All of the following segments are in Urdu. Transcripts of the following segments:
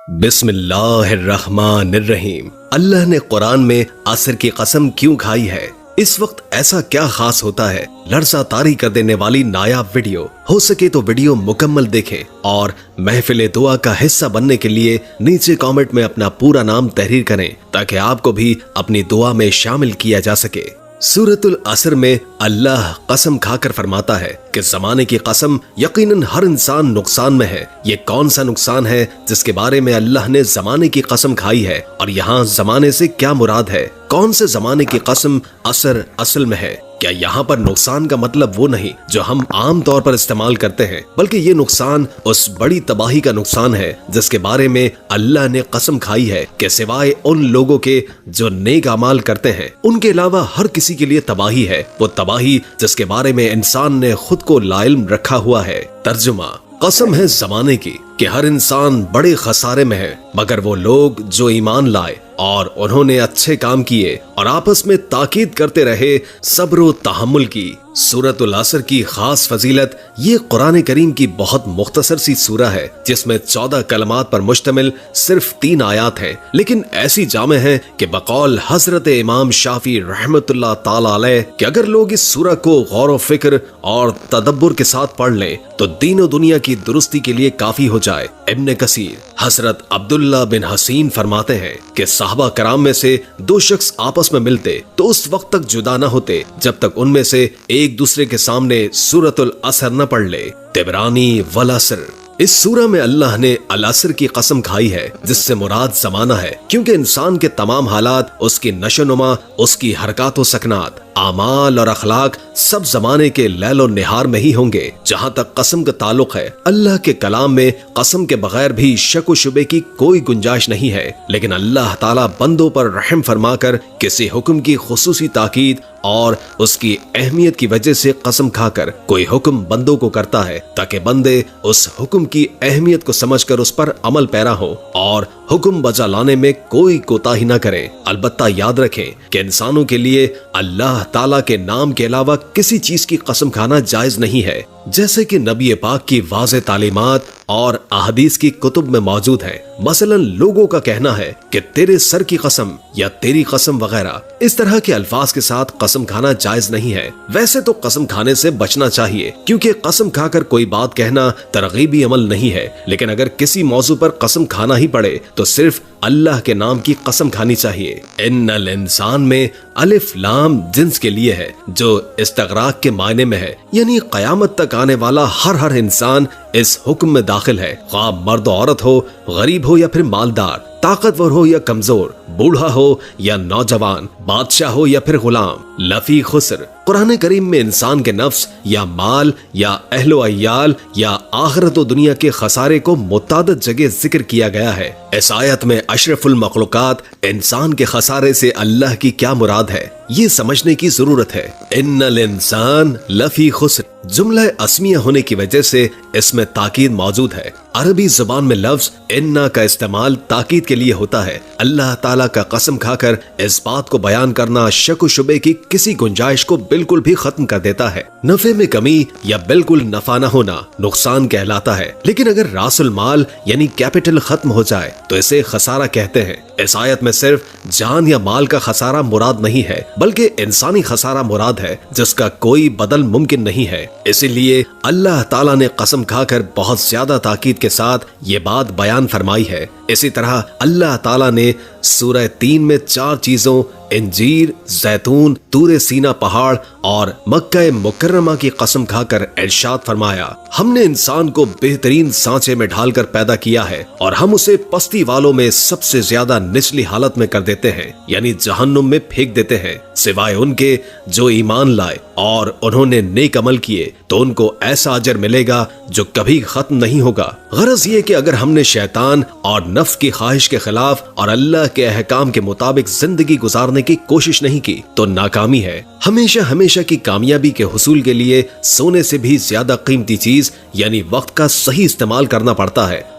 بسم اللہ الرحمن الرحیم۔ اللہ نے قرآن میں عصر کی قسم کیوں کھائی ہے؟ اس وقت ایسا کیا خاص ہوتا ہے؟ لرزہ طاری کر دینے والی نایاب ویڈیو، ہو سکے تو ویڈیو مکمل دیکھیں اور محفل دعا کا حصہ بننے کے لیے نیچے کامنٹ میں اپنا پورا نام تحریر کریں تاکہ آپ کو بھی اپنی دعا میں شامل کیا جا سکے۔ سورۃ العصر میں اللہ قسم کھا کر فرماتا ہے کہ زمانے کی قسم، یقیناً ہر انسان نقصان میں ہے۔ یہ کون سا نقصان ہے جس کے بارے میں اللہ نے زمانے کی قسم کھائی ہے، اور یہاں زمانے سے کیا مراد ہے؟ کون سے زمانے کی قسم عصر اصل میں ہے؟ کیا یہاں پر نقصان کا مطلب وہ نہیں جو ہم عام طور پر استعمال کرتے ہیں، بلکہ یہ نقصان اس بڑی تباہی کا نقصان ہے جس کے بارے میں اللہ نے قسم کھائی ہے کہ سوائے ان لوگوں کے جو نیک اعمال کرتے ہیں، ان کے علاوہ ہر کسی کے لیے تباہی ہے، وہ تباہی جس کے بارے میں انسان نے خود کو لاعلم رکھا ہوا ہے۔ ترجمہ: قسم ہے زمانے کی کہ ہر انسان بڑے خسارے میں ہے مگر وہ لوگ جو ایمان لائے اور انہوں نے اچھے کام کیے اور آپس میں تاکید کرتے رہے صبر و تحمل کی۔ سورۃ العصر کی خاص فضیلت یہ قرآن کریم کی بہت مختصر سی سورہ ہے جس میں 14 کلمات پر مشتمل صرف 3 آیات ہیں، لیکن ایسی جامع ہیں کہ بقول حضرت امام شافعی رحمت اللہ تعالی علیہ کہ اگر لوگ اس سورہ کو غور و فکر اور تدبر کے ساتھ پڑھ لیں تو دین و دنیا کی درستی کے لیے کافی ہو جائے۔ ابن کثیر حضرت عبداللہ بن حسین فرماتے ہیں کہ صحابہ کرام میں سے 2 شخص آپس میں ملتے تو اس وقت تک جدا نہ ہوتے جب تک ان میں سے ایک دوسرے کے سامنے سورۃ العصر نہ پڑھ لے۔ طبرانی والعصر۔ اس سورہ میں اللہ نے العصر کی قسم کھائی ہے جس سے مراد زمانہ ہے، کیونکہ انسان کے تمام حالات، اس کی نشو نما، اس کی حرکات و سکنات، اعمال اور اخلاق سب زمانے کے لیل و نہار میں ہی ہوں گے۔ جہاں تک قسم کا تعلق ہے، اللہ کے کلام میں قسم کے بغیر بھی شک و شبے کی کوئی گنجائش نہیں ہے، لیکن اللہ تعالیٰ بندوں پر رحم فرما کر کسی حکم کی خصوصی تاکید اور اس کی اہمیت کی وجہ سے قسم کھا کر کوئی حکم بندوں کو کرتا ہے تاکہ بندے اس حکم کی اہمیت کو سمجھ کر اس پر عمل پیرا ہو اور حکم بجا لانے میں کوئی کوتاہی نہ کریں۔ البتہ یاد رکھیں کہ انسانوں کے لیے اللہ تعالیٰ کے نام کے علاوہ کسی چیز کی قسم کھانا جائز نہیں ہے، جیسے کہ نبی پاک کی واضح تعلیمات اور احادیث کی کتب میں موجود ہیں۔ مثلا لوگوں کا کہنا ہے کہ تیرے سر کی قسم یا تیری قسم وغیرہ، اس طرح کے الفاظ کے ساتھ قسم کھانا جائز نہیں ہے۔ ویسے تو قسم کھانے سے بچنا چاہیے، کیونکہ قسم کھا کر کوئی بات کہنا ترغیبی عمل نہیں ہے، لیکن اگر کسی موضوع پر قسم کھانا ہی پڑے تو صرف اللہ کے نام کی قسم کھانی چاہیے۔ ان الانسان میں الف لام جنس کے لیے ہے جو استغراق کے معنی میں ہے، یعنی قیامت تک آنے والا ہر انسان اس حکم میں داخل ہے، خواہ مرد و عورت ہو، غریب ہو یا پھر مالدار، طاقتور ہو یا کمزور، بوڑھا ہو یا نوجوان، بادشاہ ہو یا پھر غلام۔ لفی خسر۔ قرآن کریم میں انسان کے نفس یا مال یا اہل و عیال یا آخرت و دنیا کے خسارے کو متعدد جگہ ذکر کیا گیا ہے۔ اس آیت میں اشرف المخلوقات انسان کے خسارے سے اللہ کی کیا مراد ہے، یہ سمجھنے کی ضرورت ہے۔ ان الانسان لفی خسر جملہ اسمیہ ہونے کی وجہ سے اس میں تاکید موجود ہے۔ عربی زبان میں لفظ انا کا استعمال تاکید کے لیے ہوتا ہے۔ اللہ تعالیٰ کا قسم کھا کر اس بات کو بیان کرنا شک و شبے کی کسی گنجائش کو بالکل بھی ختم کر دیتا ہے۔ نفع میں کمی یا بالکل نفع نہ ہونا نقصان کہلاتا ہے، لیکن اگر راس المال یعنی کیپٹل ختم ہو جائے تو اسے خسارہ کہتے ہیں۔ اس آیت میں صرف جان یا مال کا خسارہ مراد نہیں ہے، بلکہ انسانی خسارہ مراد ہے جس کا کوئی بدل ممکن نہیں ہے۔ اسی لیے اللہ تعالیٰ نے قسم کھا کر بہت زیادہ تاکید کے ساتھ یہ بات بیان فرمائی ہے۔ اسی طرح اللہ تعالیٰ نے سورہ 3 میں 4 چیزوں انجیر، زیتون، طور سینا پہاڑ اور مکہ مکرمہ کی قسم کھا کر ارشاد فرمایا، ہم نے انسان کو بہترین سانچے میں ڈھال کر پیدا کیا ہے اور ہم اسے پستی والوں میں سب سے زیادہ نچلی حالت میں کر دیتے ہیں، یعنی جہنم میں پھینک دیتے ہیں، سوائے ان کے جو ایمان لائے اور انہوں نے نیک عمل کیے تو ان کو ایسا اجر ملے گا جو کبھی ختم نہیں ہوگا۔ غرض یہ کہ اگر ہم نے شیطان اور نفس کی خواہش کے خلاف اور اللہ کے احکام کے مطابق زندگی گزارنے کی کوشش نہیں کی تو ناکامی ہے۔ ہمیشہ کی کامیابی کے حصول کے لیے سونے سے بھی زیادہ قیمتی چیز یعنی وقت کا صحیح استعمال کرنا پڑتا ہے،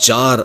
4